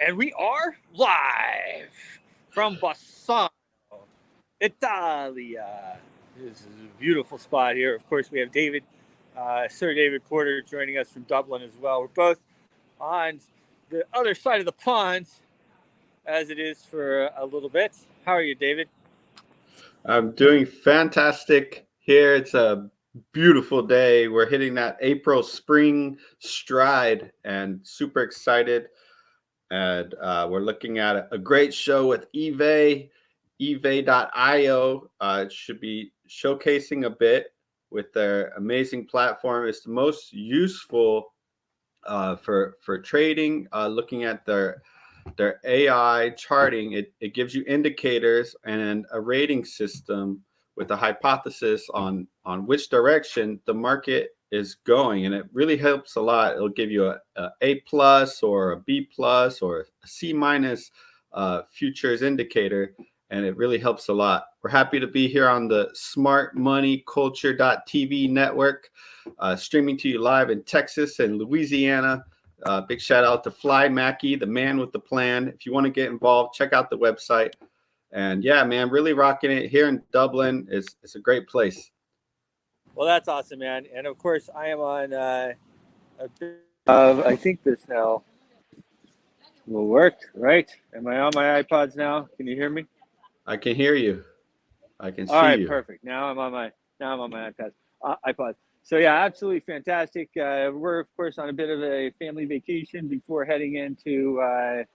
And we are live from Bassano, Italia. This is a beautiful spot here. Of course, we have David, Sir David Porter, joining us from Dublin as well. We're both on the other side of the pond, as it is for a little bit. How are you, David? I'm doing fantastic here. It's a beautiful day. We're hitting that April spring stride and super excited. And we're looking at a great show with eVay.io. It should be showcasing a bit with their amazing platform. It's the most useful for trading, looking at their AI charting. It gives you indicators and a rating system with a hypothesis on which direction the market is going, and it really helps a lot. It'll give you a plus or a B plus or a C minus futures indicator, and it really helps a lot. We're happy to be here on the Smart Money Culture.tv network, streaming to you live in Texas and Louisiana. Big shout out to Fly Mackey, the man with the plan. If you want to get involved, check out the website. And yeah, man, really rocking it here in Dublin. It's a great place. Well, that's awesome, man. And of course, I am on a bit I think this now will work, right? Am I on my iPods now? Can you hear me? I can hear you. I can All see right, you. perfect. Now I'm on my iPod. So yeah, absolutely fantastic. We're of course on a bit of a family vacation before heading into our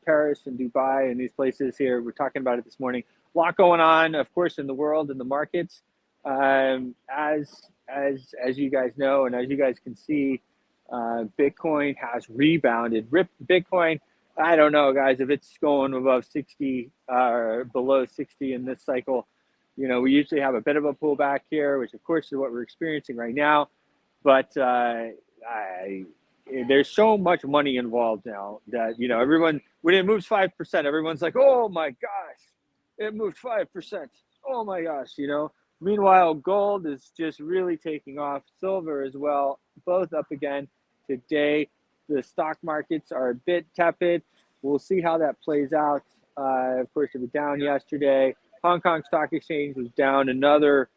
Paris and Dubai and these places here. We're talking about it this morning. A lot going on, of course, in the world and the markets. As you guys know, and as you guys can see, Bitcoin has rebounded. Bitcoin, I don't know, guys, if it's going above 60 or below 60 in this cycle. You know, we usually have a bit of a pullback here, which of course is what we're experiencing right now. But there's so much money involved now that, you know, everyone, when it moves 5%, everyone's like, oh my gosh, it moved 5%. Oh my gosh, you know. Meanwhile, gold is just really taking off. Silver as well, both up again today. The stock markets are a bit tepid. We'll see how that plays out. Of course, it was down yesterday. Hong Kong Stock Exchange was down another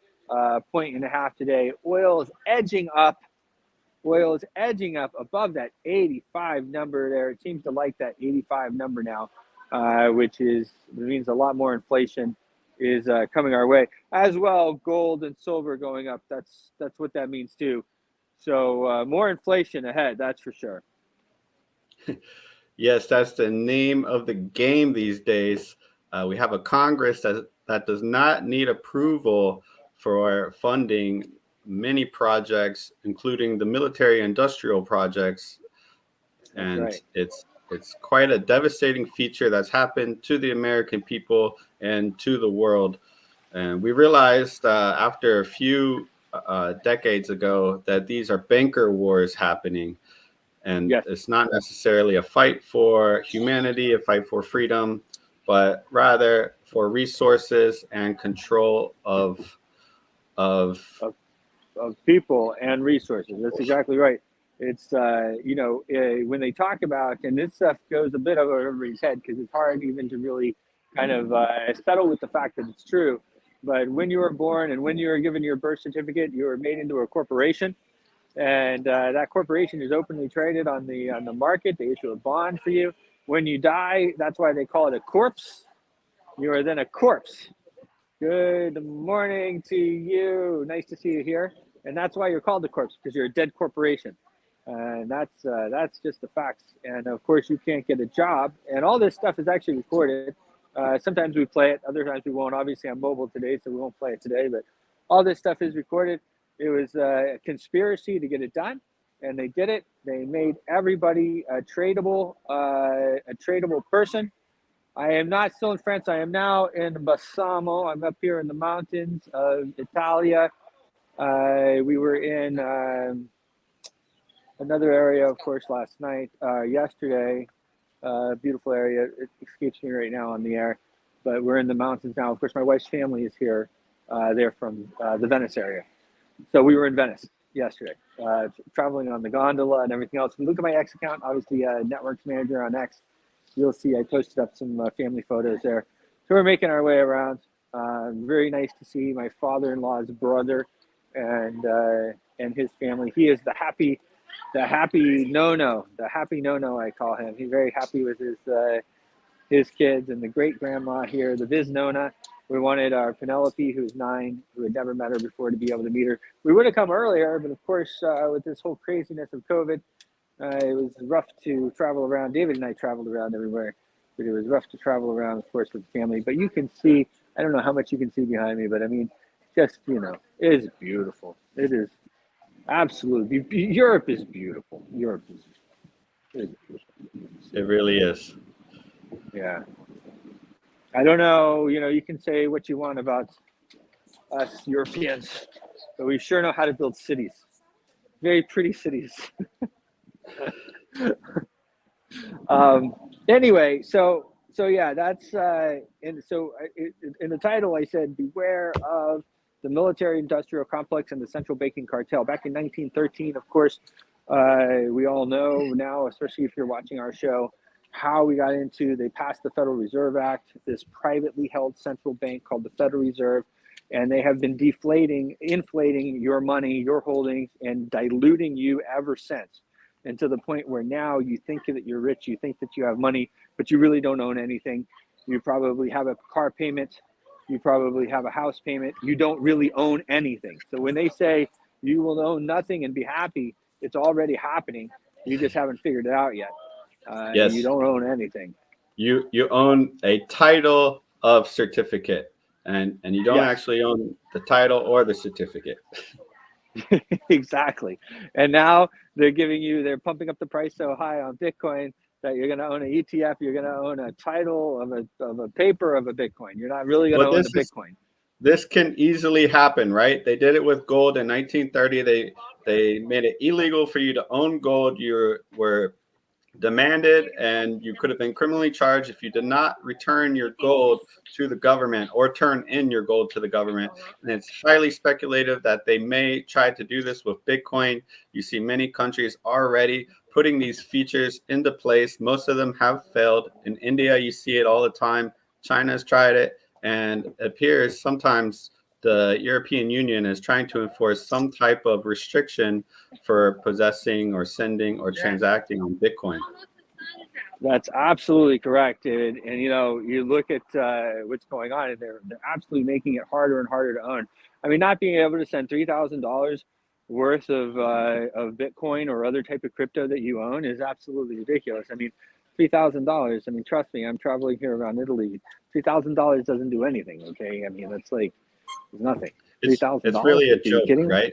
point and a half today. Oil is edging up. Oil is edging up above that 85 number there. It seems to like that 85 number now, which means a lot more inflation is coming our way. As well, gold and silver going up. That's what that means too. So more inflation ahead, that's for sure. Yes, that's the name of the game these days. We have a Congress that does not need approval for funding many projects, including the military industrial projects, That's and right. it's quite a devastating feature that's happened to the American people and to the world. And we realized after a few decades ago that these are banker wars happening, and Yes. it's not necessarily a fight for humanity, a fight for freedom, but rather for resources and control of Of people and resources. That's exactly right. It's when they talk about, and this stuff goes a bit over everybody's head because it's hard even to really kind of settle with the fact that it's true. But when you were born and when you were given your birth certificate, you were made into a corporation, and that corporation is openly traded on the market. They issue a bond for you. When you die, that's why they call it a corpse. You are then a corpse. Good morning to you. Nice to see you here. And that's why you're called the corpse, because you're a dead corporation. And that's just the facts. And of course, you can't get a job. And all this stuff is actually recorded. Sometimes we play it, other times we won't. Obviously, I'm mobile today, so we won't play it today. But all this stuff is recorded. It was a conspiracy to get it done, and they did it. They made everybody a tradable person. I am not still in France. I am now in Bassamo. I'm up here in the mountains of Italia. We were in another area, of course, last night, yesterday. Beautiful area. It escapes me right now on the air. But we're in the mountains now. Of course, my wife's family is here. They're from the Venice area. So we were in Venice. yesterday, traveling on the gondola and everything else. If you look at my X account, obviously networks manager on X, you'll see I posted up some family photos there. So we're making our way around. Very nice to see my father-in-law's brother and his family. He is the happy no-no I call him. He's very happy with his kids and the great grandma here, the Viz Nona. We wanted our Penelope, who's 9, who had never met her before, to be able to meet her. We would have come earlier, but of course, with this whole craziness of COVID, it was rough to travel around. David and I traveled around everywhere, but it was rough to travel around, of course, with the family. But you can see, I don't know how much you can see behind me, but I mean, just, it is beautiful. It is absolutely, Europe is beautiful. Europe is beautiful. It really is. Yeah. I don't know, you can say what you want about us Europeans, but we sure know how to build cities. Very pretty cities. Anyway, so yeah, that's and so in the title I said, beware of the military-industrial complex and the central banking cartel. Back in 1913, of course, we all know now, especially if you're watching our show, how we got into, they passed the Federal Reserve Act, this privately held central bank called the Federal Reserve, and they have been inflating your money, your holdings, and diluting you ever since. And to the point where now you think that you're rich, you think that you have money, but you really don't own anything. You probably have a car payment, you probably have a house payment, you don't really own anything. So when they say you will own nothing and be happy, it's already happening. You just haven't figured it out yet. Yes. You don't own anything. You own a title of certificate, and you don't actually own the title or the certificate. Exactly. And now they're pumping up the price so high on Bitcoin that you're going to own an ETF, you're going to own a title of a paper of a Bitcoin. You're not really going to own the Bitcoin. This can easily happen, right? They did it with gold in 1930. They made it illegal for you to own gold. You were demanded, and you could have been criminally charged if you did not return your gold to the government or turn in your gold to the government. And it's highly speculative that they may try to do this with Bitcoin. You see many countries already putting these features into place. Most of them have failed. In India, you see it all the time. China's tried it, and it appears sometimes the European Union is trying to enforce some type of restriction for possessing or sending or transacting on Bitcoin. That's absolutely correct, and you look at what's going on, and they're absolutely making it harder and harder to own. I mean, not being able to send $3,000 worth of Bitcoin or other type of crypto that you own is absolutely ridiculous. I mean, $3,000. I mean, trust me, I'm traveling here around Italy. $3,000 doesn't do anything. Okay, I mean, that's like nothing. $3,000. It's really a joke, right?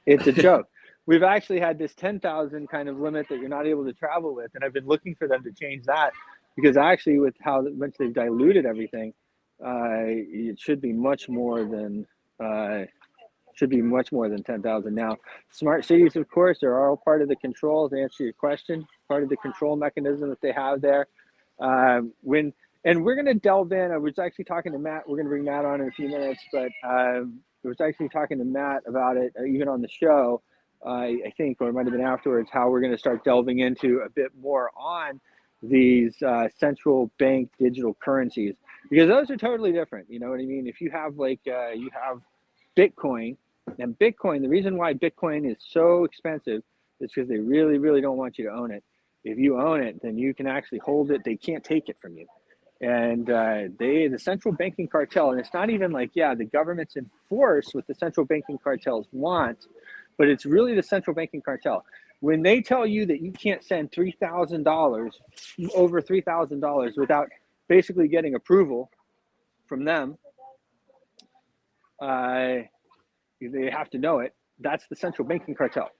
It's a joke. We've actually had this 10,000 kind of limit that you're not able to travel with, and I've been looking for them to change that, because actually with how much they've diluted everything, it should be much more than 10,000 now. Smart cities, of course, are all part of the control. To answer your question, part of the control mechanism that they have there. And we're going to delve in. I was actually talking to Matt. We're going to bring Matt on in a few minutes, but I was actually talking to Matt about it, even on the show, I think, or it might have been afterwards, how we're going to start delving into a bit more on these central bank digital currencies, because those are totally different. You know what I mean? If you have you have Bitcoin, and Bitcoin, the reason why Bitcoin is so expensive is because they really, really don't want you to own it. If you own it, then you can actually hold it. They can't take it from you. And the central banking cartel, and it's not even the government's enforce what the central banking cartels want, but it's really the central banking cartel. When they tell you that you can't send $3,000, over $3,000, without basically getting approval from them, they have to know it. That's the central banking cartel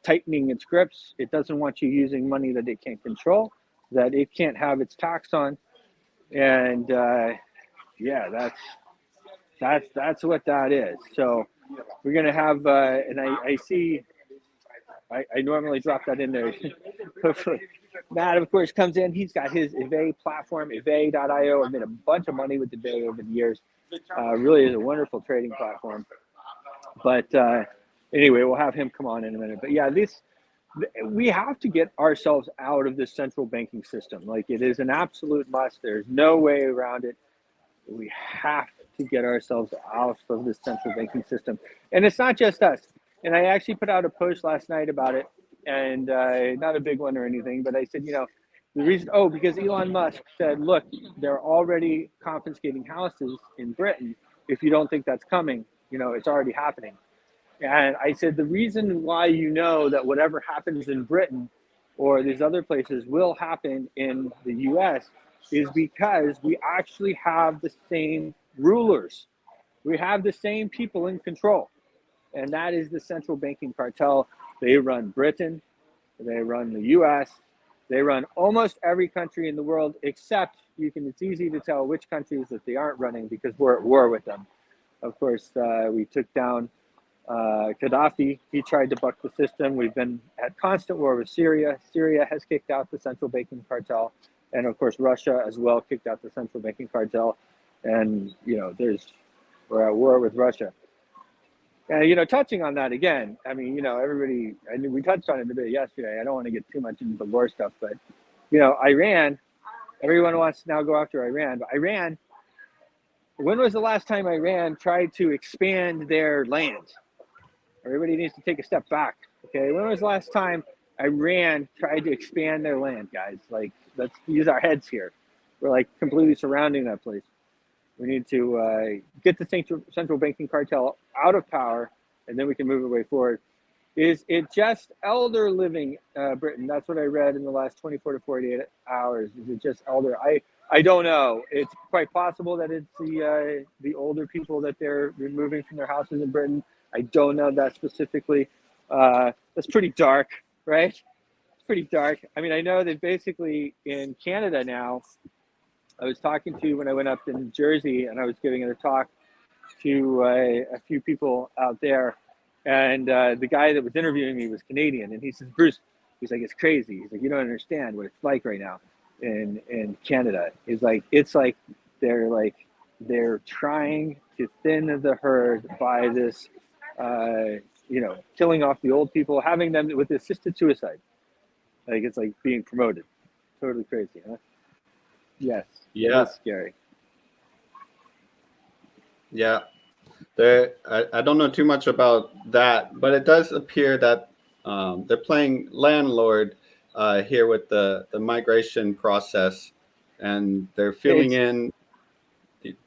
tightening its grips. It doesn't want you using money that it can't control, that it can't have its tax on. And that's what that is. So we're gonna have and I see I normally drop that in there. Matt, of course, comes in. He's got his Eve platform, Eve.io. I've made a bunch of money with Eve over the years. Really is a wonderful trading platform. But Anyway, we'll have him come on in a minute. But yeah, we have to get ourselves out of this central banking system. Like, it is an absolute must. There's no way around it. We have to get ourselves out of this central banking system. And it's not just us. And I actually put out a post last night about it, and not a big one or anything, but I said, the reason, because Elon Musk said, look, they're already confiscating houses in Britain. If you don't think that's coming, it's already happening. And I said, the reason why that whatever happens in Britain or these other places will happen in the US is because we actually have the same rulers. We have the same people in control. And that is the central banking cartel. They run Britain, they run the US, they run almost every country in the world, except it's easy to tell which countries that they aren't running because we're at war with them. Of course, we took down Gaddafi. He tried to buck the system. We've been at constant war with Syria. Syria has kicked out the central banking cartel. And of course, Russia as well kicked out the central banking cartel. And, we're at war with Russia. And, touching on that again, I mean, everybody, we touched on it a bit yesterday. I don't want to get too much into the war stuff, but, Iran, everyone wants to now go after Iran. But Iran, when was the last time Iran tried to expand their land? Everybody needs to take a step back, okay? When was the last time Iran tried to expand their land, guys? Like, let's use our heads here. We're like completely surrounding that place. We need to get the central banking cartel out of power, and then we can move our way forward. Is it just elder living Britain? That's what I read in the last 24 to 48 hours. Is it just elder? I don't know. It's quite possible that it's the older people that they're removing from their houses in Britain. I don't know that specifically. That's pretty dark, right? It's pretty dark. I mean, I know that basically in Canada now, I was talking to when I went up in Jersey, and I was giving a talk to a few people out there, and the guy that was interviewing me was Canadian, and he says, Bruce, he's like, it's crazy. He's like, you don't understand what it's like right now in Canada. He's like, it's like they're trying to thin the herd by this, killing off the old people, having them with assisted suicide. Like, it's like being promoted. Totally crazy, huh? Yes. Yeah. It's scary. Yeah. I don't know too much about that, but it does appear that they're playing landlord here with the migration process, and they're filling in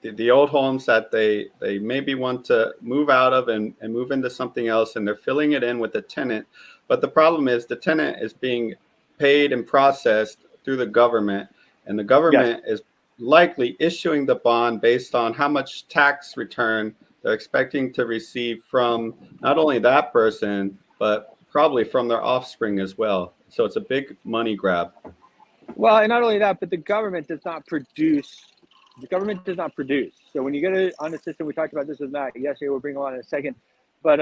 the old homes that they maybe want to move out of and move into something else, and they're filling it in with a tenant. But the problem is the tenant is being paid and processed through the government, and the government is likely issuing the bond based on how much tax return they're expecting to receive from not only that person, but probably from their offspring as well. So it's a big money grab. Well, and not only that, but the government does not produce. The government does not produce. So when you get it on the system, we talked about this with Matt yesterday. We'll bring him on in a second. But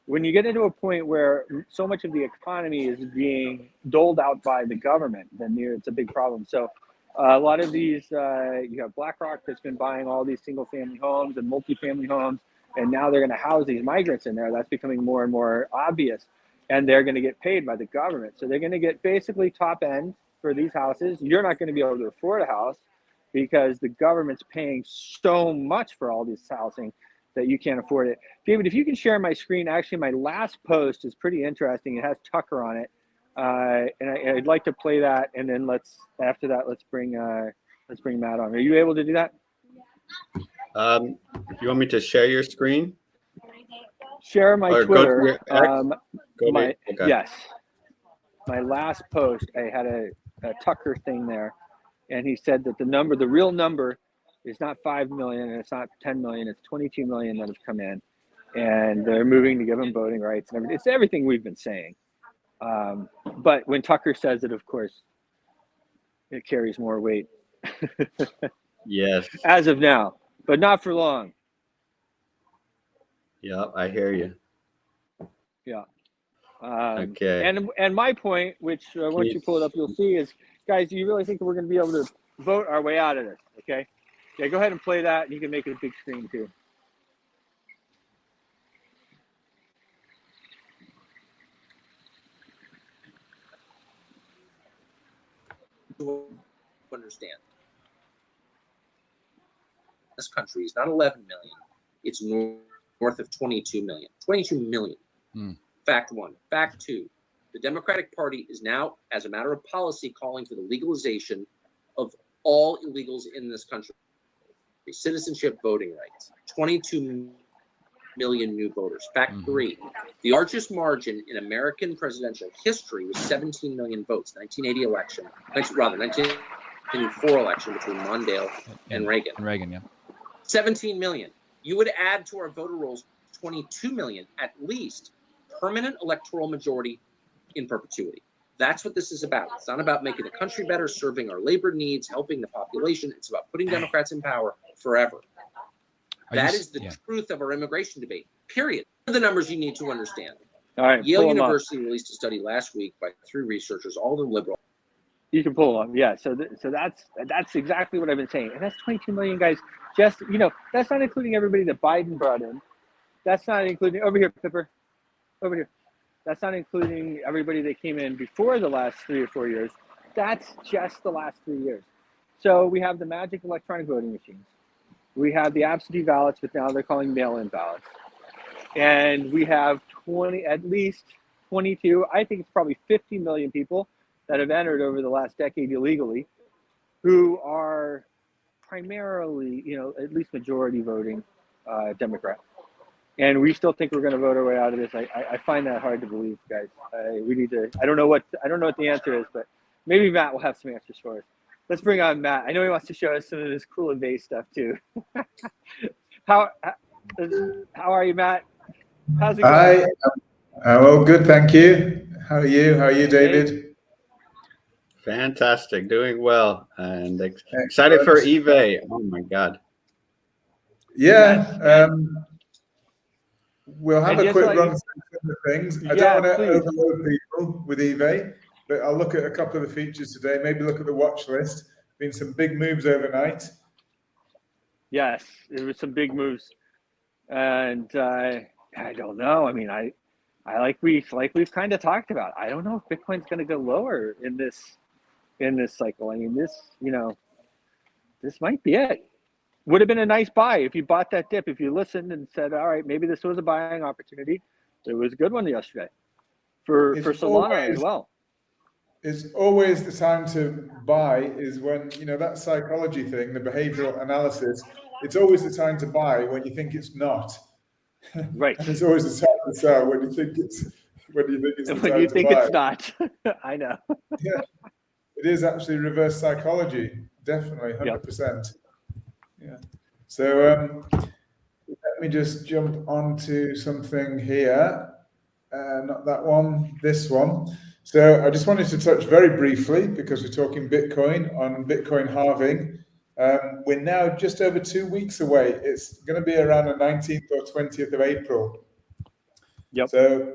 when you get into a point where so much of the economy is being doled out by the government, then it's a big problem. So a lot of these, you have BlackRock that's been buying all these single-family homes and multifamily homes, and now they're going to house these migrants in there. That's becoming more and more obvious, and they're going to get paid by the government. So they're going to get basically top end for these houses. You're not going to be able to afford a house because the government's paying so much for all this housing that you can't afford it. David, if you can share my screen, actually my last post is pretty interesting. It has Tucker on it. And I'd like to play that, and then let's bring Matt on. Are you able to do that? If you want me to share your screen? Share my or Twitter. Okay. Yes. My last post, I had a Tucker thing there, and he said that the real number is not 5 million, and it's not 10 million, it's 22 million that have come in, and they're moving to give them voting rights and everything. It's everything we've been saying. But when Tucker says it, of course, it carries more weight. Yes. As of now, but not for long. Yeah, I hear you. Yeah. Okay. And my point, which once you pull it up, you'll see is, guys, do you really think we're going to be able to vote our way out of this? Okay. Yeah, go ahead and play that, and you can make it a big screen too. to understand. This country is not 11 million. It's north of 22 million. 22 million. Fact one. Fact two. The Democratic Party is now, as a matter of policy, calling for the legalization of all illegals in this country. Citizenship voting rights. 22 million new voters. Fact three. The largest margin in American presidential history was 17 million votes. 1980 election. Rather, 1984 election between Mondale and Reagan. 17 million. You would add to our voter rolls 22 million, at least, permanent electoral majority in perpetuity. That's what this is about. It's not about making the country better, serving our labor needs, helping the population. It's about putting Democrats in power forever. That is the truth of our immigration debate, period. The numbers you need to understand. All right, Yale University released a study last week by 3 researchers, all of them liberal. You can pull them, yeah. So that's exactly what I've been saying, and that's 22 million guys. Just that's not including everybody that Biden brought in. That's not including over here, Pipper, over here. That's not including everybody that came in before the last 3 or 4 years. That's just the last 3 years. So we have the magic electronic voting machines. We have the absentee ballots, but now they're calling mail-in ballots. And we have at least 22, I think it's probably 50 million people that have entered over the last decade illegally, who are primarily, at least majority voting Democrat. And we still think we're going to vote our way out of this. I find that hard to believe, guys. We need to. I don't know what the answer is, but maybe Matt will have some answers for us. Let's bring on Matt. I know he wants to show us some of this cool EVA stuff too. How are you, Matt? How's it going? Hi. Well, good, thank you. How are you? How are you, David? Fantastic, doing well, and excited for EVA. Oh my God! Yeah, we'll have a quick run through some of the things. I don't want to overload people with EVA, but I'll look at a couple of the features today. Maybe look at the watch list. Been some big moves overnight. Yes, there were some big moves, and I don't know. I mean, I like we've kind of talked about. I don't know if Bitcoin's going to go lower in this cycle. I mean, this might be it. Would have been a nice buy if you bought that dip. If you listened and said, "All right, maybe this was a buying opportunity," it was a good one yesterday for Solana as well. It's always the time to buy is when, that psychology thing, the behavioral analysis, it's always the time to buy when you think it's not. Right. And it's always the time to sell when you think it's the time to buy. When you think it's not. I know. Yeah. It is actually reverse psychology. Definitely, 100%. Yeah. So let me just jump onto something here. Not that one, this one. So I just wanted to touch very briefly, because we're talking Bitcoin, on Bitcoin halving. We're now just over 2 weeks away. It's going to be around the 19th or 20th of April. Yep. So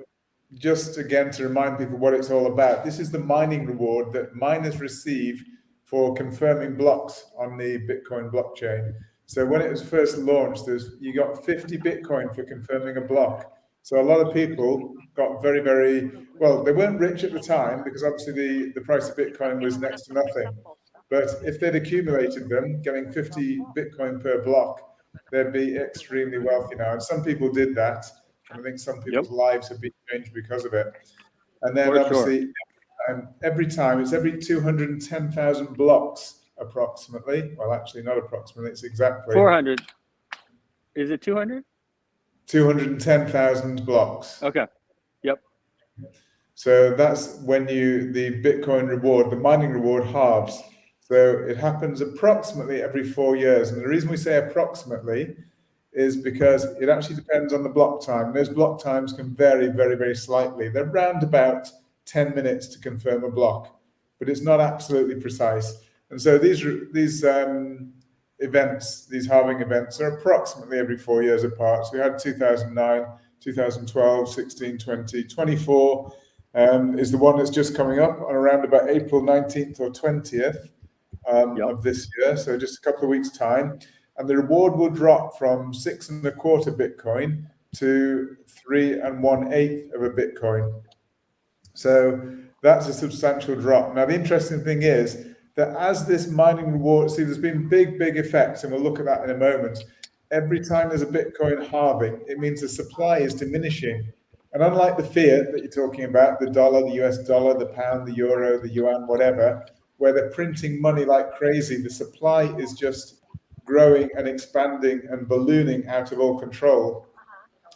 just again to remind people what it's all about. This is the mining reward that miners receive for confirming blocks on the Bitcoin blockchain. So when it was first launched, you got 50 Bitcoin for confirming a block. So a lot of people got very, very, well, they weren't rich at the time because obviously the price of Bitcoin was next to nothing. But if they'd accumulated them, getting 50 Bitcoin per block, they'd be extremely wealthy now. And some people did that. And I think some people's lives have been changed because of it. And then obviously, every time, it's every 210,000 blocks approximately. Well, actually not approximately, it's exactly 400. Is it 200? 210,000 blocks. Okay. Yep. So that's when the Bitcoin reward, the mining reward halves. So it happens approximately every 4 years. And the reason we say approximately is because it actually depends on the block time. Those block times can vary very, very slightly. They're around about 10 minutes to confirm a block, but it's not absolutely precise. And so these events, these halving events, are approximately every 4 years apart. So we had 2009, 2012, 16, 20, 24 is the one that's just coming up on around about April 19th or 20th of this year. So just a couple of weeks' time. And the reward will drop from 6.25 Bitcoin to 3 1/8 of a Bitcoin. So that's a substantial drop. Now, the interesting thing is that as this mining reward, see, there's been big effects, and we'll look at that in a moment. Every time there's a Bitcoin halving, it means the supply is diminishing. And unlike the fiat that you're talking about, the dollar, the US dollar, the pound, the euro, the yuan, whatever, where they're printing money like crazy, the supply is just growing and expanding and ballooning out of all control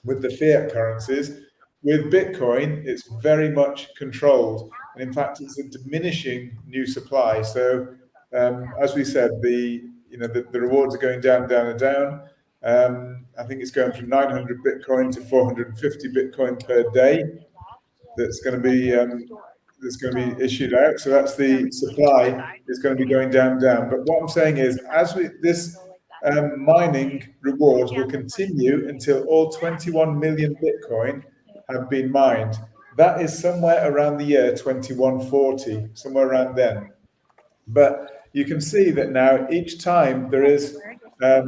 with the fiat currencies. With Bitcoin, it's very much controlled. And in fact, it's a diminishing new supply. So as we said, the rewards are going down, down, and down. I think it's going from 900 Bitcoin to 450 Bitcoin per day. That's going to be issued out. So that's the supply is going to be going down, down. But what I'm saying is, as this mining rewards will continue until all 21 million Bitcoin have been mined. That is somewhere around the year 2140, somewhere around then. But you can see that now each time there is a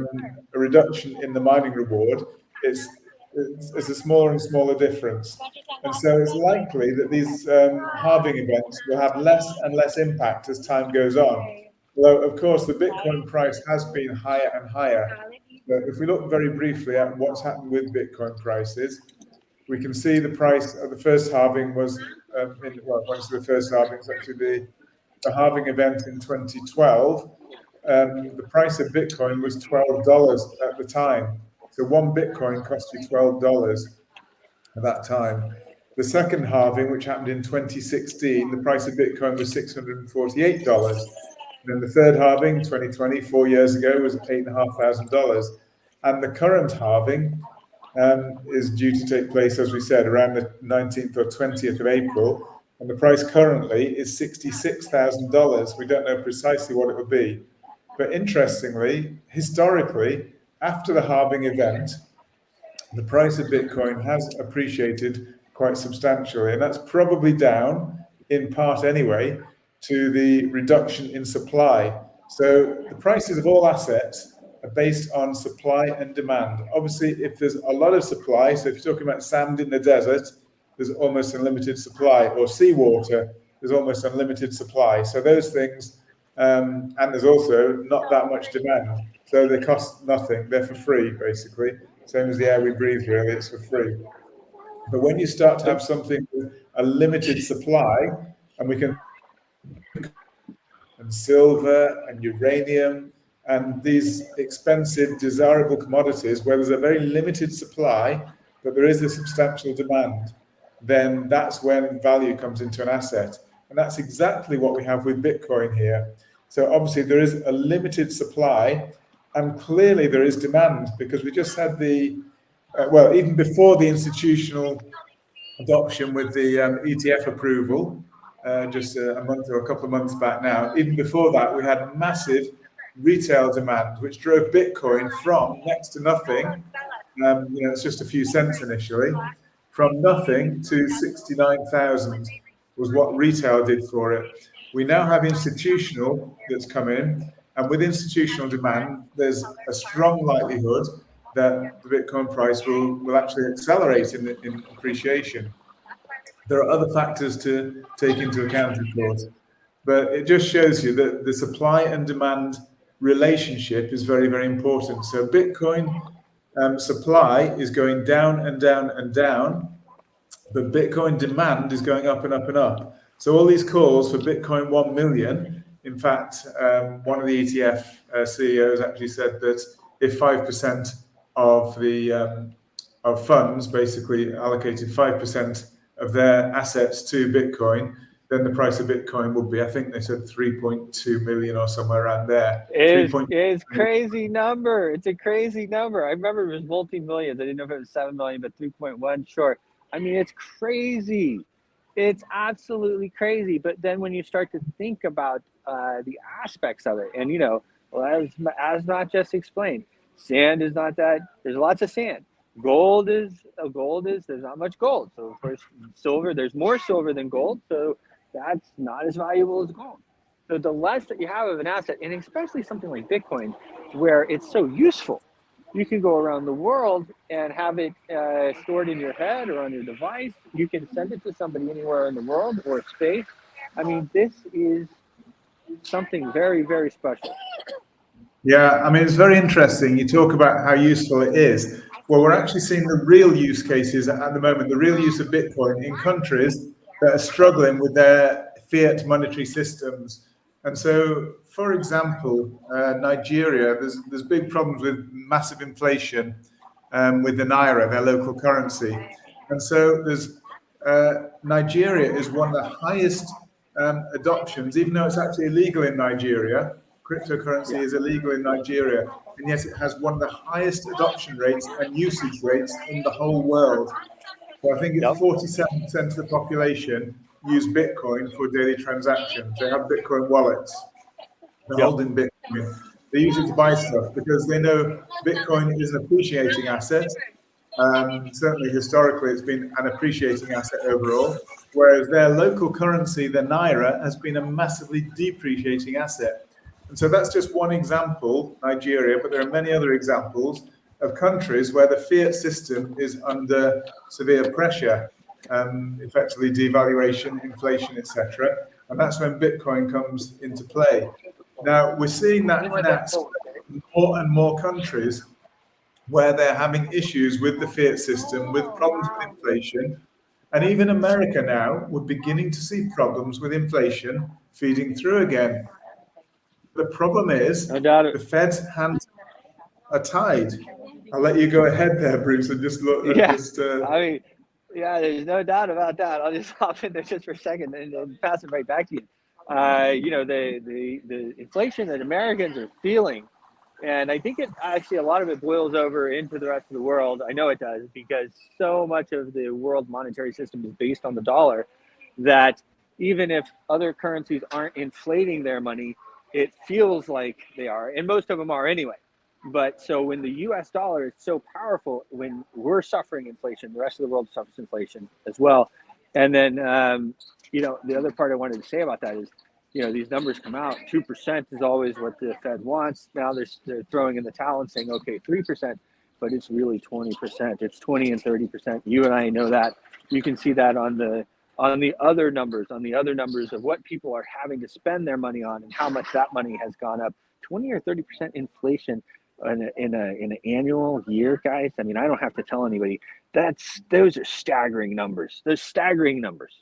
reduction in the mining reward, it's a smaller and smaller difference. And so it's likely that these halving events will have less and less impact as time goes on. Although, of course, the Bitcoin price has been higher and higher. But if we look very briefly at what's happened with Bitcoin prices, we can see the price of the first halving was, once the first halving, it's actually the halving event in 2012. The price of Bitcoin was $12 at the time. So one Bitcoin cost you $12 at that time. The second halving, which happened in 2016, the price of Bitcoin was $648. Then the third halving, 2020, 4 years ago, was $8,500. And the current halving is due to take place, as we said, around the 19th or 20th of April. And the price currently is $66,000. We don't know precisely what it will be. But interestingly, historically, after the halving event, the price of Bitcoin has appreciated quite substantially. And that's probably down, in part anyway, to the reduction in supply. So the prices of all assets are based on supply and demand. Obviously, if there's a lot of supply, so if you're talking about sand in the desert, there's almost unlimited supply, or seawater, there's almost unlimited supply. So those things, and there's also not that much demand. So they cost nothing, they're for free, basically. Same as the air we breathe, really, it's for free. But when you start to have something with a limited supply, and we can and silver and uranium and these expensive, desirable commodities where there's a very limited supply, but there is a substantial demand, then that's when value comes into an asset. And that's exactly what we have with Bitcoin here. So obviously there is a limited supply, and clearly there is demand, because we just had even before the institutional adoption with the ETF approval, just a month or a couple of months back now. Even before that, we had massive retail demand, which drove Bitcoin from next to nothing. It's just a few cents initially, from nothing to 69,000 was what retail did for it. We now have institutional that's come in, and with institutional demand, there's a strong likelihood that the Bitcoin price will actually accelerate in appreciation. There are other factors to take into account, of course, but it just shows you that the supply and demand relationship is very, very important. So Bitcoin supply is going down and down and down, but Bitcoin demand is going up and up and up. So all these calls for Bitcoin 1 million, in fact, one of the ETF CEOs actually said that if 5% of the of funds basically allocated 5% of their assets to Bitcoin, then the price of Bitcoin would be, I think they said 3.2 million or somewhere around there. It's crazy number. It's a crazy number. I remember it was multi-millions. I didn't know if it was 7 million, but 3.1, sure. I mean, it's crazy. It's absolutely crazy. But then when you start to think about the aspects of it, and as not just explained, sand is not that. There's lots of sand. Gold is there's not much gold. So of course, silver, there's more silver than gold. So that's not as valuable as gold. So the less that you have of an asset, and especially something like Bitcoin, where it's so useful, you can go around the world and have it stored in your head or on your device. You can send it to somebody anywhere in the world or space. I mean, this is something very, very special. Yeah, I mean, it's very interesting. You talk about how useful it is. Well, we're actually seeing the real use cases at the moment, the real use of Bitcoin in countries that are struggling with their fiat monetary systems. And so, for example, Nigeria, there's big problems with massive inflation with the naira, their local currency. And so Nigeria is one of the highest adoptions, even though it's actually illegal in Nigeria. Cryptocurrency is illegal in Nigeria, and yet it has one of the highest adoption rates and usage rates in the whole world. So I think it's 47% of the population use Bitcoin for daily transactions. They have Bitcoin wallets. They're holding Bitcoin. They use it to buy stuff because they know Bitcoin is an appreciating asset. Certainly historically, it's been an appreciating asset overall, whereas their local currency, the naira, has been a massively depreciating asset. And so that's just one example, Nigeria, but there are many other examples of countries where the fiat system is under severe pressure, effectively devaluation, inflation, etc. And that's when Bitcoin comes into play. Now, we're seeing that now in more and more countries where they're having issues with the fiat system, with problems with inflation. And even America now, we're beginning to see problems with inflation feeding through again. The problem is the Fed's hands are tied. I'll let you go ahead there, Bruce, and just look. I mean, there's no doubt about that. I'll just hop in there just for a second and pass it right back to you. The inflation that Americans are feeling, and I think a lot of it boils over into the rest of the world. I know it does, because so much of the world monetary system is based on the dollar that even if other currencies aren't inflating their money, it feels like they are, and most of them are anyway. But so when the US dollar is so powerful, when we're suffering inflation, the rest of the world suffers inflation as well. And then, the other part I wanted to say about that is, these numbers come out, 2% is always what the Fed wants. Now they're throwing in the towel and saying, okay, 3%, but it's really 20%. It's 20 and 30%. You and I know that. You can see that on the other numbers of what people are having to spend their money on and how much that money has gone up. 20 or 30% inflation in an annual year, guys. I mean, I don't have to tell anybody. Those are staggering numbers. Those staggering numbers.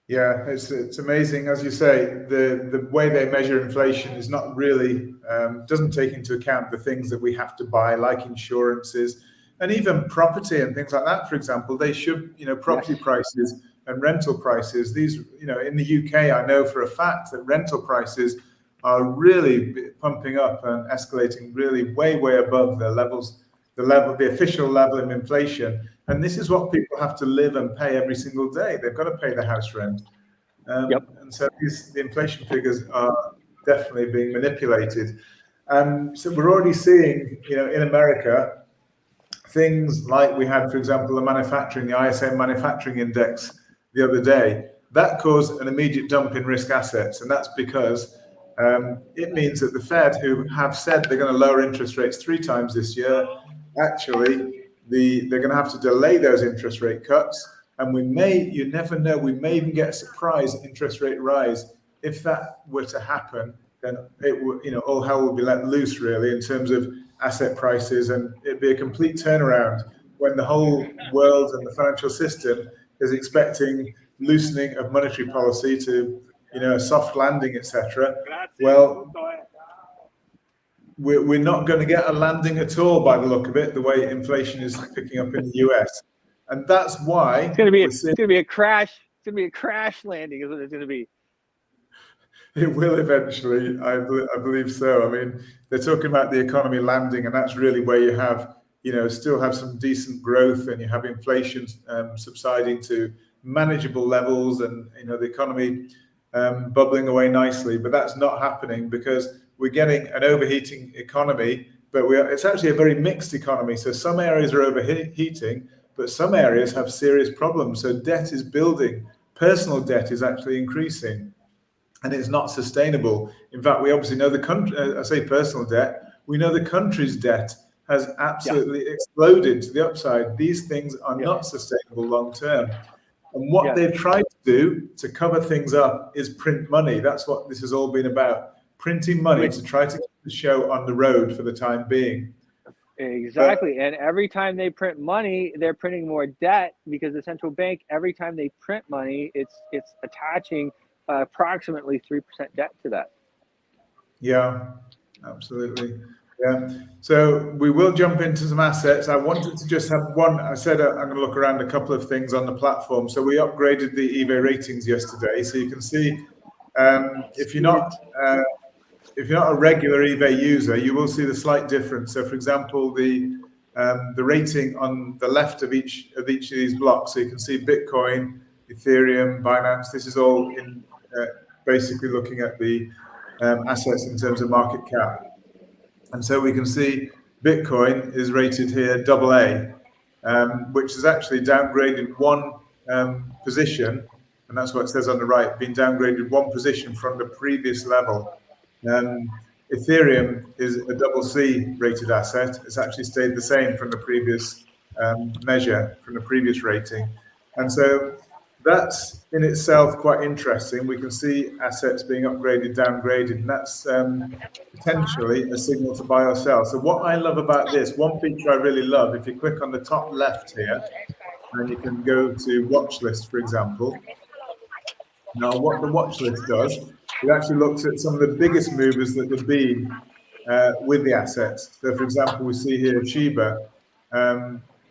Yeah, it's amazing. As you say, the way they measure inflation is not really, doesn't take into account the things that we have to buy, like insurances and even property and things like that. For example, they should, property prices and rental prices. These, in the UK, I know for a fact that rental prices are really pumping up and escalating really way above the official level of inflation. And this is what people have to live and pay every single day. They've got to pay the house rent. And so the inflation figures are definitely being manipulated. So we're already seeing, in America, things like we had, for example, the ISM manufacturing index the other day. That caused an immediate dump in risk assets. And that's because it means that the Fed, who have said they're going to lower interest rates 3 times this year, actually, they're going to have to delay those interest rate cuts. And you never know, we may even get a surprise interest rate rise. If that were to happen, then it would, all hell would be let loose, really, in terms of asset prices, and it'd be a complete turnaround when the whole world and the financial system is expecting loosening of monetary policy to, a soft landing, etc. Well, we're not going to get a landing at all by the look of it, the way inflation is picking up in the US. And that's why it's going to be a crash. It's going to be a crash landing, is what it's going to be. It will eventually, I believe so. I mean, they're talking about the economy landing, and that's really where you have, still have some decent growth, and you have inflation subsiding to manageable levels, and the economy bubbling away nicely. But that's not happening because we're getting an overheating economy, but it's actually a very mixed economy. So some areas are overheating, but some areas have serious problems. So debt is building. Personal debt is actually increasing. And it's not sustainable. In fact, we obviously know the country, I say personal debt, we know the country's debt has absolutely exploded to the upside. These things are not sustainable long term. And what Yeah. they've tried to do to cover things up is print money. That's what this has all been about, printing money Which- to try to keep the show on the road for the time being. Exactly. And every time they print money, they're printing more debt because the central bank, every time they print money, it's attaching approximately 3% debt to that. Yeah, absolutely. Yeah. So we will jump into some assets. I wanted to just have one. I said I'm going to look around a couple of things on the platform. So we upgraded the eBay ratings yesterday. So you can see if you're not a regular eBay user, you will see the slight difference. So, for example, the rating on the left of each of these blocks. So you can see Bitcoin, Ethereum, Binance. This is all in basically looking at the assets in terms of market cap. And so we can see Bitcoin is rated here AA, which is actually downgraded one position, and that's what it says on the right, being downgraded one position from the previous level. Ethereum is a CC rated asset. It's actually stayed the same from the previous measure, from the previous rating. And so that's in itself quite interesting. We can see assets being upgraded, downgraded, and that's potentially a signal to buy or sell. So what I love about this, one feature I really love, if you click on the top left here, and you can go to watch list, for example. Now, what the watch list does, it actually looks at some of the biggest movers that have been with the assets. So, for example, we see here Shiba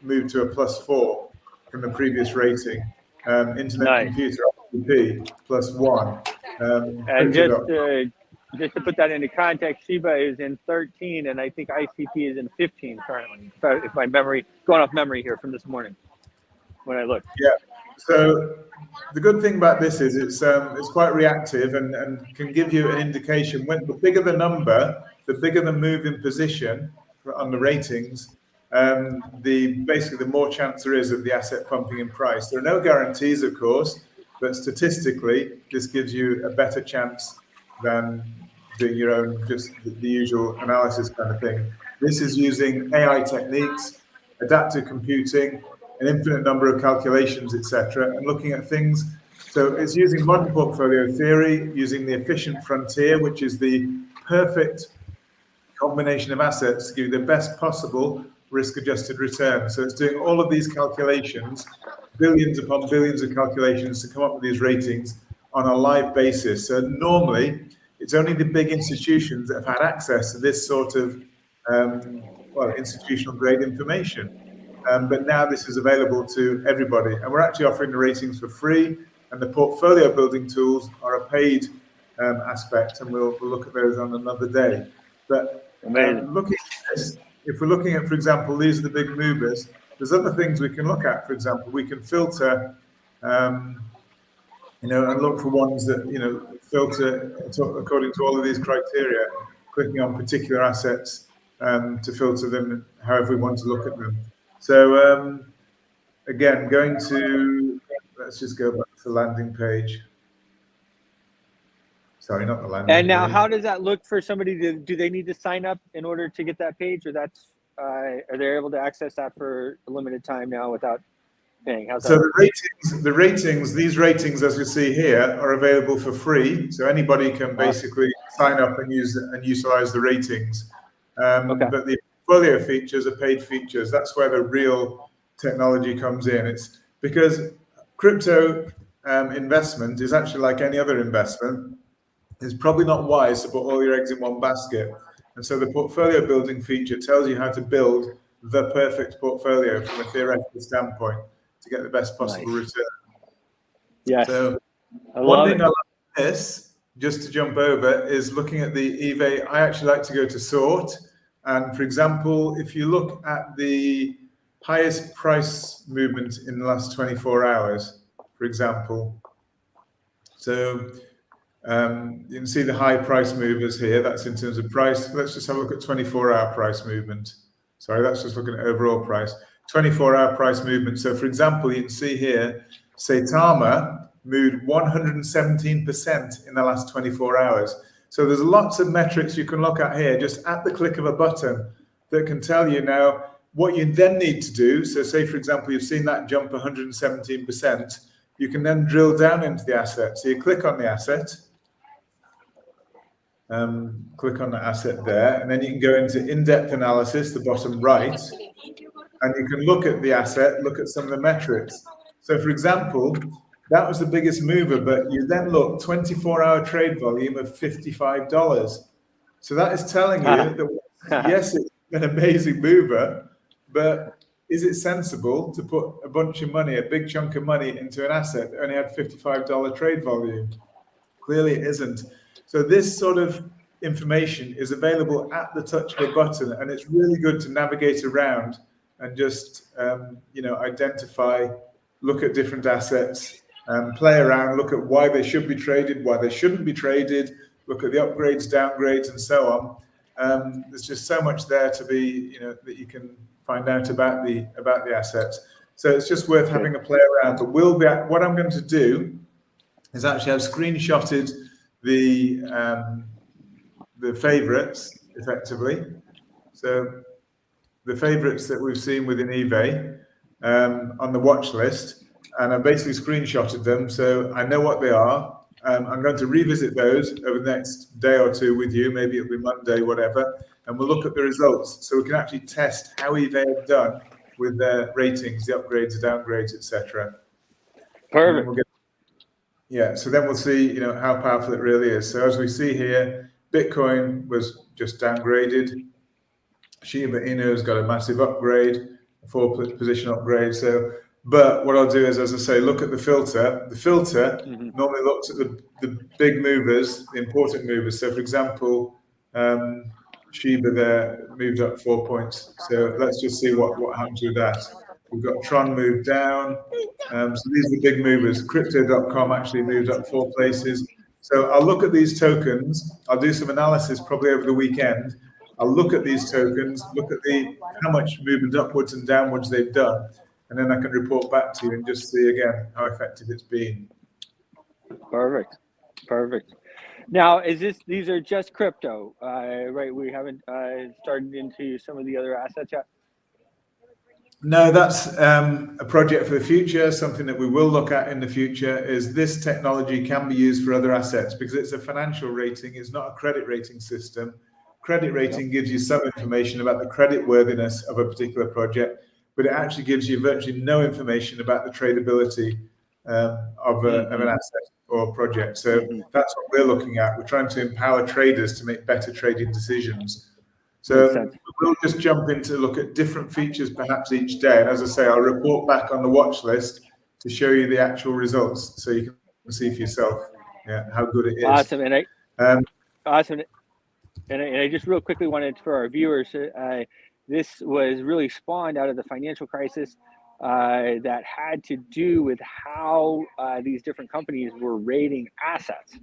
moved to a +4 from the previous rating. Internet Nice. Computer, ICP, +1. And just to put that into context, Shiba is in 13, and I think ICP is in 15 currently. If my memory, going off memory here from this morning when I looked. Yeah. So the good thing about this is it's quite reactive and can give you an indication. When the bigger the number, the bigger the move in position on the ratings, basically the more chance there is of the asset pumping in price. There are no guarantees, of course, but statistically, this gives you a better chance than doing your own, just the usual analysis kind of thing. This is using AI techniques, adaptive computing, an infinite number of calculations, etc., and looking at things. So it's using modern portfolio theory, using the efficient frontier, which is the perfect combination of assets to give you the best possible risk-adjusted return. So it's doing all of these calculations, billions upon billions of calculations to come up with these ratings on a live basis. So normally, it's only the big institutions that have had access to this sort of institutional grade information. But now this is available to everybody. And we're actually offering the ratings for free. And the portfolio building tools are a paid aspect. And we'll look at those on another day. But looking at this, if we're looking at, for example, these are the big movers, there's other things we can look at. For example, we can filter, and look for ones that, filter according to all of these criteria, clicking on particular assets to filter them however we want to look at them. So again, let's just go back to the landing page. Sorry, not the landing page. And now, how does that look for somebody? Do they need to sign up in order to get that page, or are they able to access that for a limited time now without paying? How's that? So these ratings, as you see here, are available for free. So anybody can basically sign up and utilize the ratings. But the portfolio features are paid features. That's where the real technology comes in. It's because crypto investment is actually like any other investment. It's probably not wise to put all your eggs in one basket. And so the portfolio building feature tells you how to build the perfect portfolio from a theoretical standpoint to get the best possible return. Yes. So one thing I like this, just to jump over, is looking at the eBay. I actually like to go to sort. And for example, if you look at the highest price movement in the last 24 hours, for example, so you can see the high price movers here. That's in terms of price. Let's just have a look at 24-hour price movement. Sorry, that's just looking at overall price. 24-hour price movement. So for example, you can see here, Saitama moved 117% in the last 24 hours. So there's lots of metrics you can look at here, just at the click of a button, that can tell you now what you then need to do. So say, for example, you've seen that jump 117%. you can then drill down into the asset. So you click on the asset, click on the asset there, and then you can go into in-depth analysis, the bottom right, and you can look at the asset, look at some of the metrics. So for example, that was the biggest mover, but you then look 24-hour trade volume of $55. So that is telling you that, yes, it's an amazing mover, but is it sensible to put a bunch of money, a big chunk of money into an asset that only had $55 trade volume? Clearly it isn't. So this sort of information is available at the touch of a button, and it's really good to navigate around and just, identify, look at different assets, play around, look at why they should be traded, why they shouldn't be traded, look at the upgrades, downgrades, and so on. There's just so much there to be, that you can find out about the assets. So it's just worth having a play around. But what I'm going to do is actually I've screenshotted the favorites effectively. So the favorites that we've seen within eBay on the watch list, and I basically screenshotted them, so I know what they are. I'm going to revisit those over the next day or two with you, maybe it'll be Monday, whatever, and we'll look at the results so we can actually test how eBay have done with their ratings, the upgrades, the downgrades, etc. Perfect. So then we'll see, how powerful it really is. So as we see here, Bitcoin was just downgraded. Shiba Inu's got a massive upgrade, a 4-position upgrade. So, but what I'll do is, as I say, look at the filter. The filter normally looks at the big movers, the important movers. So, for example, Shiba there moved up 4 points. So let's just see what happens with that. We've got Tron moved down. So these are the big movers. Crypto.com actually moved up 4 places. So I'll look at these tokens. I'll do some analysis probably over the weekend. I'll look at these tokens, look at how much movement upwards and downwards they've done, and then I can report back to you and just see again how effective it's been. Perfect. Now, these are just crypto, right? We haven't started into some of the other assets yet. No, that's a project for the future. Something that we will look at in the future is this technology can be used for other assets because it's a financial rating. It's not a credit rating system. Credit rating gives you some information about the credit worthiness of a particular project, but it actually gives you virtually no information about the tradability of an asset or project. So that's what we're looking at. We're trying to empower traders to make better trading decisions. So we'll just jump in to look at different features perhaps each day. And as I say, I'll report back on the watch list to show you the actual results so you can see for yourself how good it is. Awesome. Awesome. And I just real quickly wanted for our viewers, this was really spawned out of the financial crisis that had to do with how these different companies were rating assets.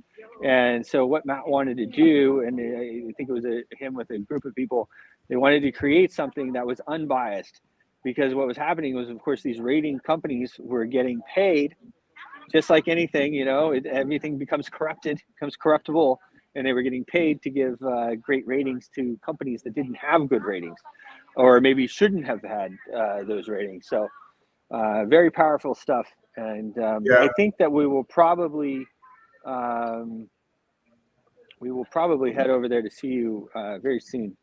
And so what Matt wanted to do, and I think it was him with a group of people, they wanted to create something that was unbiased, because what was happening was, of course, these rating companies were getting paid, just like anything, everything becomes corrupted, becomes corruptible. And they were getting paid to give great ratings to companies that didn't have good ratings, or maybe shouldn't have had those ratings. So very powerful stuff. And I think that we will probably head over there to see you very soon,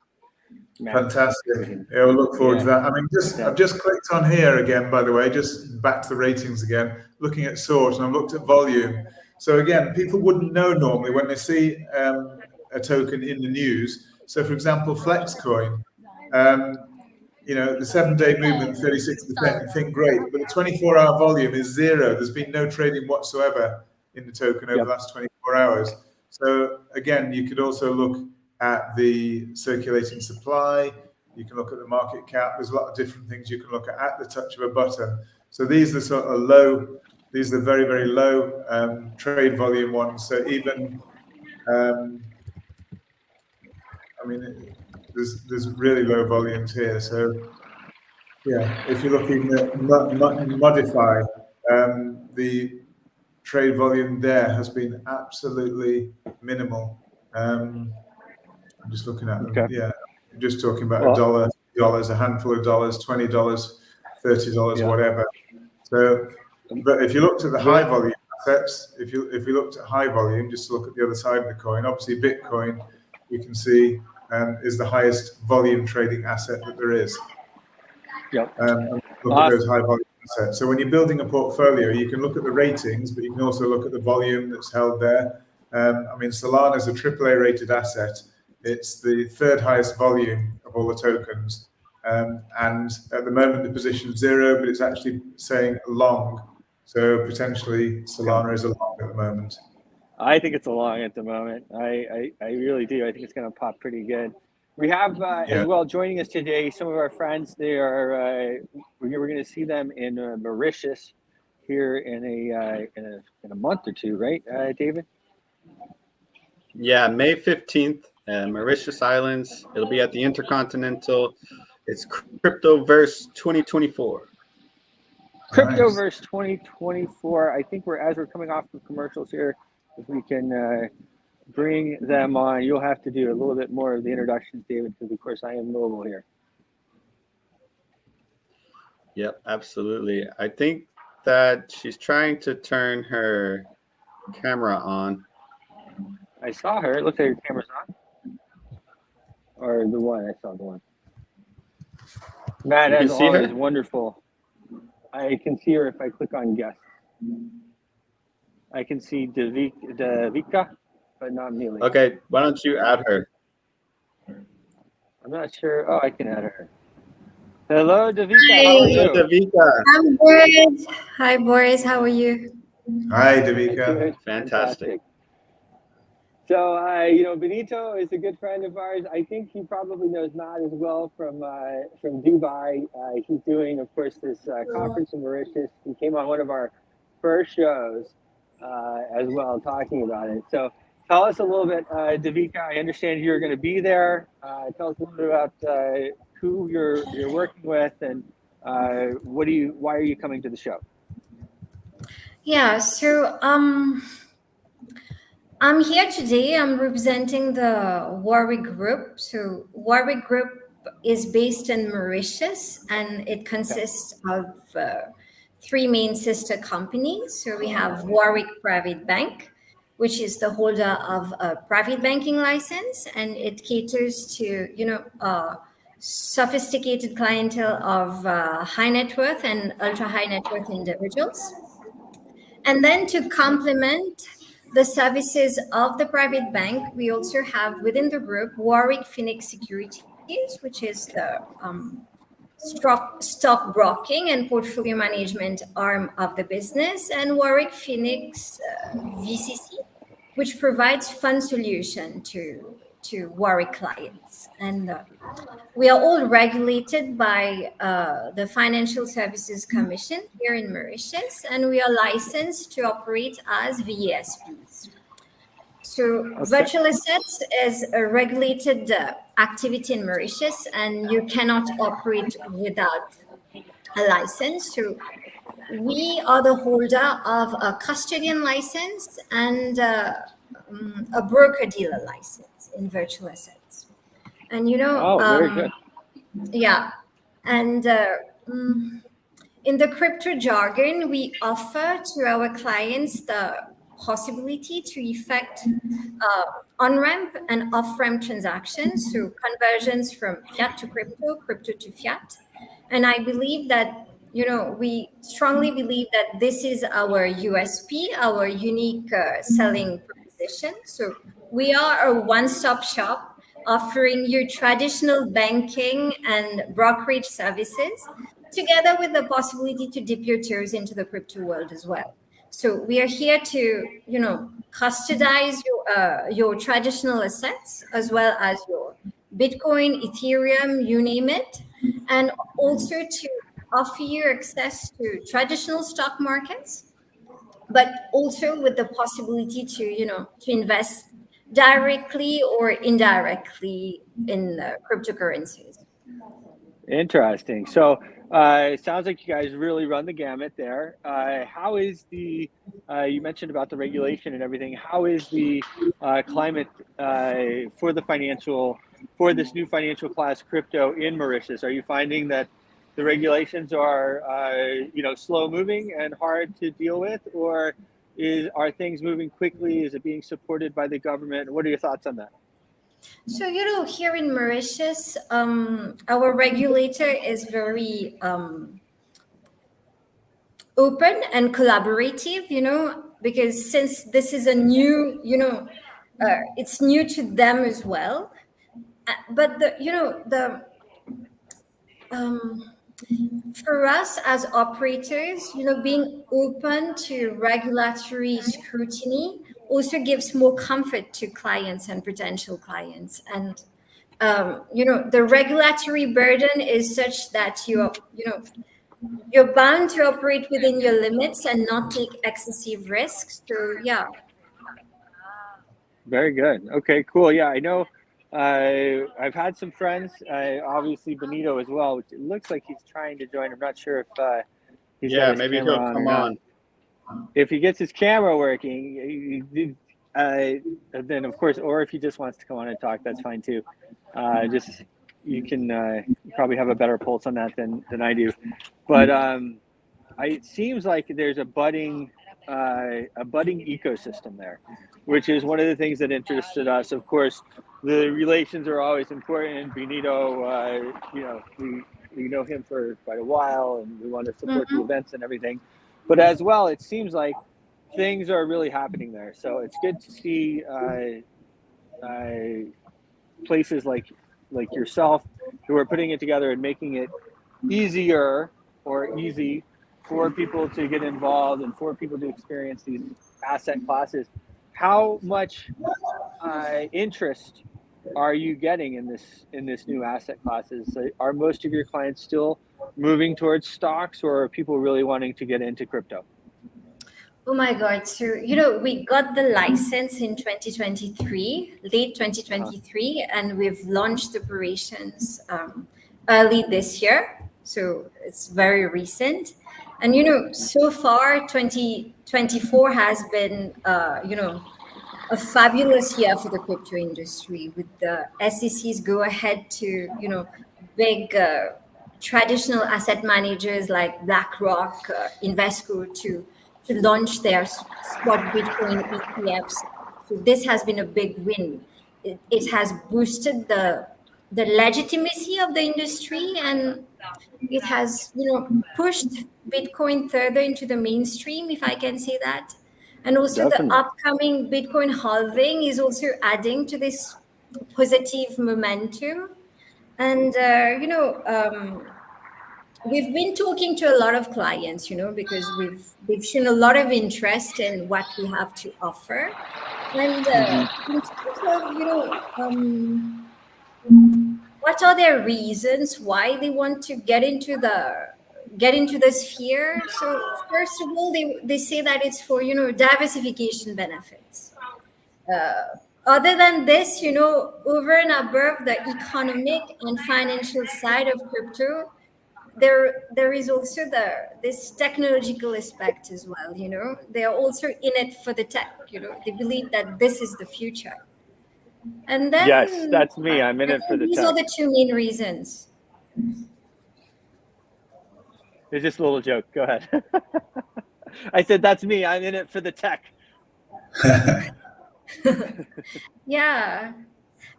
Matt. Fantastic. Yeah, we'll look forward to that. I mean, I've just clicked on here again, by the way, just back to the ratings again, looking at source, and I've looked at volume. So again, people wouldn't know normally when they see a token in the news. So for example, Flexcoin, the 7-day movement, 36%, you think great, but the 24-hour volume is 0. There's been no trading whatsoever in the token over the last 24 hours. So again, you could also look at the circulating supply. You can look at the market cap. There's a lot of different things you can look at the touch of a button. So these are sort of low. These are very, very low trade volume ones. So even, there's really low volumes here. So yeah, if you're looking at modify, the trade volume there has been absolutely minimal. I'm just looking at them. Yeah, I'm just talking about $1, $2, a handful of dollars, $20, $30, whatever. So But if you looked at the high volume assets, if you looked at high volume, just to look at the other side of the coin, obviously Bitcoin, you can see is the highest volume trading asset that there is. Yep. Look at those high volume assets. So when you're building a portfolio, you can look at the ratings, but you can also look at the volume that's held there. I mean, Solana is a AAA rated asset. It's the third highest volume of all the tokens. And at the moment, the position is 0, but it's actually saying long. So potentially Solana is a long at the moment. I think it's a long at the moment. I really do. I think it's going to pop pretty good. We have as well joining us today some of our friends. They are we're going to see them in Mauritius here in a month or two, right, David? Yeah, May 15th, Mauritius Islands. It'll be at the Intercontinental. It's Cryptoverse 2024. Cryptoverse 2024. I think we're coming off of commercials here. If we can bring them on, you'll have to do a little bit more of the introductions, David, because of course I am mobile here. Yep, absolutely. I think that she's trying to turn her camera on. I saw her. It looks like her camera's on. Or the one. I saw the one. Matt, as always, wonderful. I can see her if I click on guest. I can see Davika, but not Mealy. Okay, why don't you add her? I'm not sure. Oh, I can add her. Hello, Davika. Hi. How are you? Hello, Davika. I'm good. Hi, Boris. How are you? Hi, Davika. Good. Fantastic. So, Benito is a good friend of ours. I think he probably knows Matt as well from Dubai. He's doing, of course, this conference in Mauritius. He came on one of our first shows as well, talking about it. So, tell us a little bit, Davika. I understand you're going to be there. Tell us a little bit about who you're working with and why are you coming to the show? Yeah. So, I'm here today. I'm representing the Warwick Group. So Warwick Group is based in Mauritius, and it consists of 3 main sister companies. So we have Warwick Private Bank, which is the holder of a private banking license, and it caters to sophisticated clientele of high net worth and ultra high net worth individuals. And then to complement the services of the private bank, we also have within the group Warwick Phoenix Securities, which is the stock broking and portfolio management arm of the business, and Warwick Phoenix VCC, which provides fund solution to Warwick clients. And we are all regulated by the Financial Services Commission here in Mauritius, and we are licensed to operate as VASPs. So virtual assets is a regulated activity in Mauritius, and you cannot operate without a license. So we are the holder of a custodian license and a broker-dealer license in virtual assets. And very good. Yeah. And in the crypto jargon, we offer to our clients the possibility to effect on-ramp and off-ramp transactions, so conversions from fiat to crypto, crypto to fiat. And I believe that, we strongly believe that this is our USP, our unique selling proposition. So we are a one-stop shop offering you traditional banking and brokerage services, together with the possibility to dip your toes into the crypto world as well. So we are here to, custodize your traditional assets as well as your Bitcoin, Ethereum, you name it, and also to offer you access to traditional stock markets, but also with the possibility to invest directly or indirectly in cryptocurrencies. Interesting. So it sounds like you guys really run the gamut there. How is you mentioned about the regulation and everything, how is the climate for this new financial class crypto in Mauritius? Are you finding that the regulations are slow moving and hard to deal with, or are things moving quickly? Is it being supported by the government? What are your thoughts on that? So, here in Mauritius, our regulator is very open and collaborative, because since this is a new, it's new to them as well. But for us as operators, being open to regulatory scrutiny also gives more comfort to clients and potential clients. And, the regulatory burden is such that you're bound to operate within your limits and not take excessive risks. So, yeah. Very good. Okay, cool. Yeah, I know. I've had some friends, obviously Benito as well, which it looks like he's trying to join. I'm not sure if he's got his maybe camera he'll on or come not. on. If he gets his camera working, then of course, or if he just wants to come on and talk, that's fine too. You can probably have a better pulse on that than I do. But it seems like there's a budding ecosystem there, which is one of the things that interested us. Of course, the relations are always important. Benito, we know him for quite a while, and we want to support the events and everything. But as well, it seems like things are really happening there. So it's good to see places like yourself who are putting it together and making it easier or easy for people to get involved and for people to experience these asset classes. How much interest are you getting in this new asset classes? Are most of your clients still moving towards stocks, or are people really wanting to get into crypto? Oh my God. So, we got the license in 2023, late 2023, and we've launched operations early this year. So it's very recent. And, so far, 2024 has been, a fabulous year for the crypto industry, with the SEC's go ahead to, big traditional asset managers like BlackRock, Invesco to launch their spot Bitcoin ETFs. So this has been a big win. It has boosted the legitimacy of the industry, and it has pushed Bitcoin further into the mainstream, if I can say that. And also the Definitely. upcoming Bitcoin halving is also adding to this positive momentum. And we've been talking to a lot of clients, because we've shown a lot of interest in what we have to offer. And in terms of what are their reasons why they want to get into the sphere? So first of all, they say that it's for diversification benefits. Other than this, over and above the economic and financial side of crypto, there is also this technological aspect as well. They are also in it for the tech. They believe that this is the future. And then Yes, that's me. I'm in I it for think the these tech. are the two main reasons. It's just a little joke. Go ahead. I said, that's me. I'm in it for the tech. Yeah,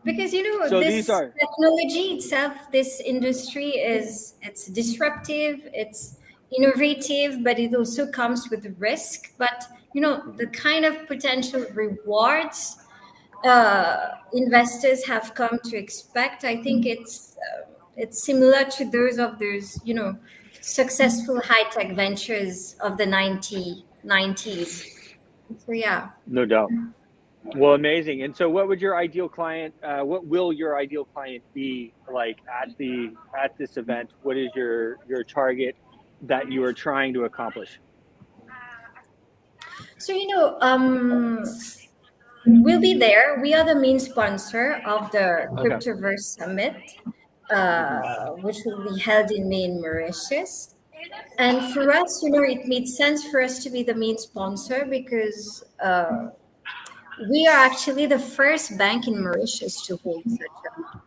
because So this these are technology itself, this industry it's disruptive, it's innovative, but it also comes with risk. But the kind of potential rewards investors have come to expect, I think it's similar to those successful high tech ventures of the 90s. So yeah. no doubt. Well, amazing. And so what will your ideal client be like at this event? What is your target that you are trying to accomplish? So we'll be there. We are the main sponsor of the Okay. Cryptoverse Summit, which will be held in May in Mauritius. And for us, it made sense for us to be the main sponsor because we are actually the first bank in Mauritius to hold such a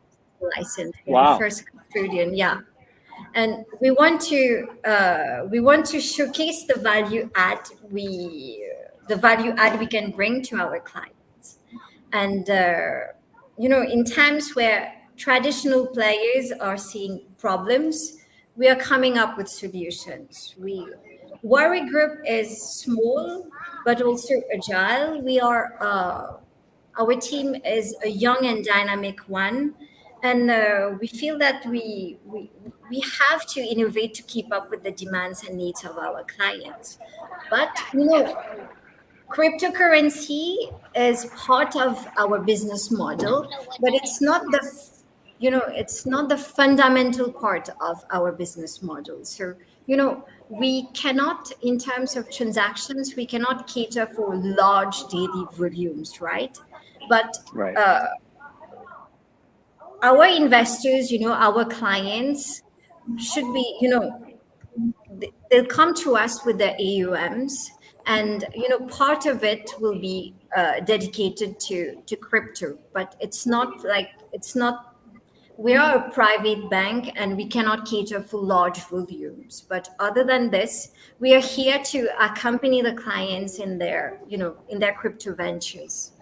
license. We're the Wow. first custodian, yeah. and we want to showcase the value add we can bring to our clients. And in times where traditional players are seeing problems, we are coming up with solutions. Warwick Group is small but also agile. Our team is a young and dynamic one, and we feel that we have to innovate to keep up with the demands and needs of our clients. But cryptocurrency is part of our business model, but it's not the fundamental part of our business model. So we cannot, in terms of transactions, we cannot cater for large daily volumes, right? But Right. Our investors, our clients should be, they'll come to us with their AUMs, and part of it will be dedicated to crypto. But it's not. We are a private bank and we cannot cater for large volumes. But other than this, we are here to accompany the clients in their crypto ventures.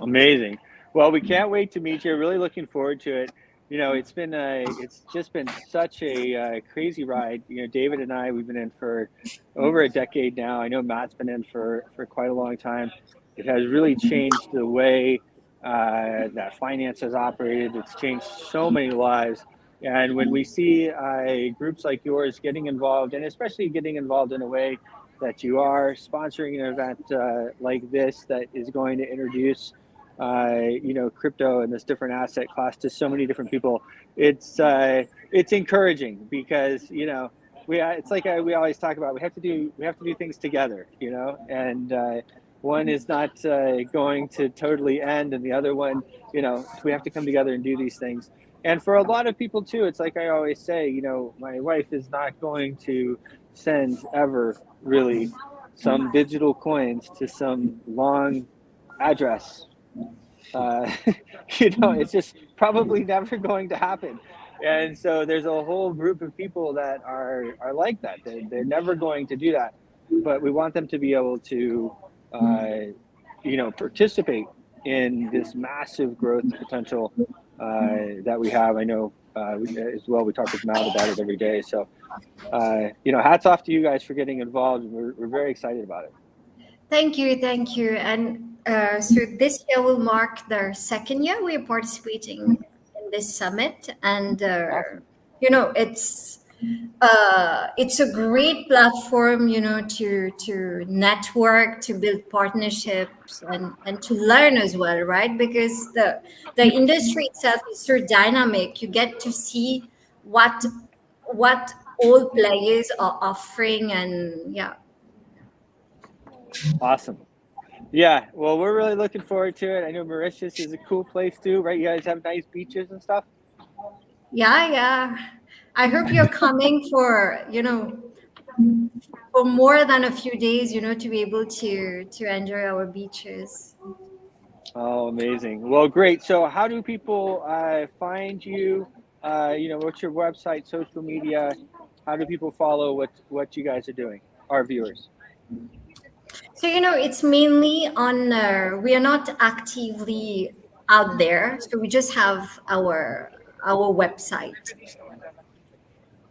Amazing. Well, we can't wait to meet you. Really looking forward to it. It's just been such a crazy ride. David and I, we've been in for over a decade now. I know Matt's been in for quite a long time. It has really changed the way that finance has operated. It's changed so many lives. And when we see groups like yours getting involved, and especially getting involved in a way that you are sponsoring an event like this that is going to introduce crypto and this different asset class to so many different people, it's encouraging, because it's like we always talk about, we have to do things together, and one is not going to totally end, and the other one, we have to come together and do these things. And for a lot of people too, it's like I always say, my wife is not going to send ever really some digital coins to some long address. It's just probably never going to happen. And so there's a whole group of people that are like that. They're never going to do that, but we want them to be able to participate in this massive growth potential that we have. I know as well, we talk with Matt about it every day. So hats off to you guys for getting involved. We're very excited about it. Thank you. And so this year will mark the second year we are participating in this summit, and it's a great platform, to network, to build partnerships, and to learn as well, right? Because the industry itself is so dynamic. You get to see what all players are offering, and yeah. Awesome. Yeah, well, we're really looking forward to it. I know Mauritius is a cool place too, right? You guys have nice beaches and stuff. Yeah. I hope you're coming for more than a few days, to be able to enjoy our beaches. Oh, amazing. Well, great. So how do people find you? What's your website, social media? How do people follow what you guys are doing, our viewers? So, it's mainly on, we are not actively out there. So we just have our website.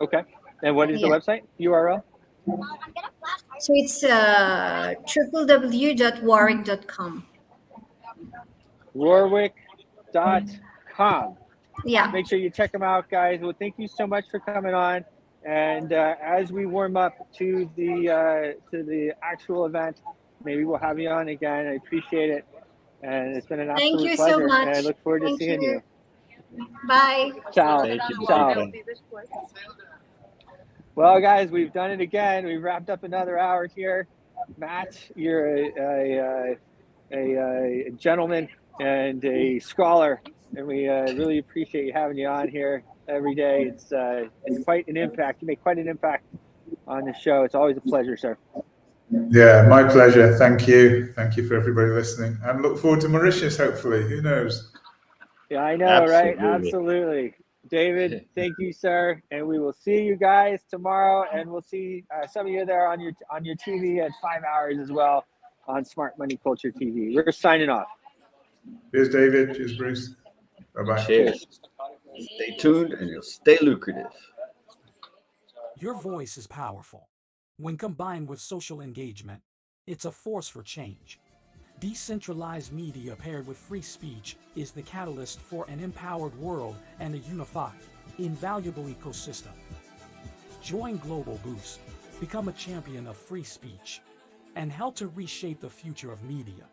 Okay. And what is the website URL? So it's www.warwick.com. Warwick.com. Yeah. Make sure you check them out, guys. Well, thank you so much for coming on. And as we warm up to the actual event, maybe we'll have you on again. I appreciate it, and it's been an absolute pleasure. Thank you so much. And I look forward to seeing you. Bye. Ciao. Thank you. Ciao. Well, guys, we've done it again. We've wrapped up another hour here. Matt, you're a gentleman and a scholar, and we really appreciate having you on here every day. It's quite an impact. You make quite an impact on the show. It's always a pleasure, sir. Yeah, my pleasure. Thank you. Thank you for everybody listening, and look forward to Mauritius, hopefully. Who knows? Yeah, I know, Absolutely. right? Absolutely. David, thank you, sir, and we will see you guys tomorrow, and we'll see some of you there on your TV at 5 hours as well on Smart Money Culture TV. We're signing off. Cheers, David. Cheers, Bruce. Bye-bye. Cheers. Stay tuned and you'll stay lucrative. Your voice is powerful. When combined with social engagement, it's a force for change. Decentralized media paired with free speech is the catalyst for an empowered world and a unified, invaluable ecosystem. Join Global Boost, become a champion of free speech, and help to reshape the future of media.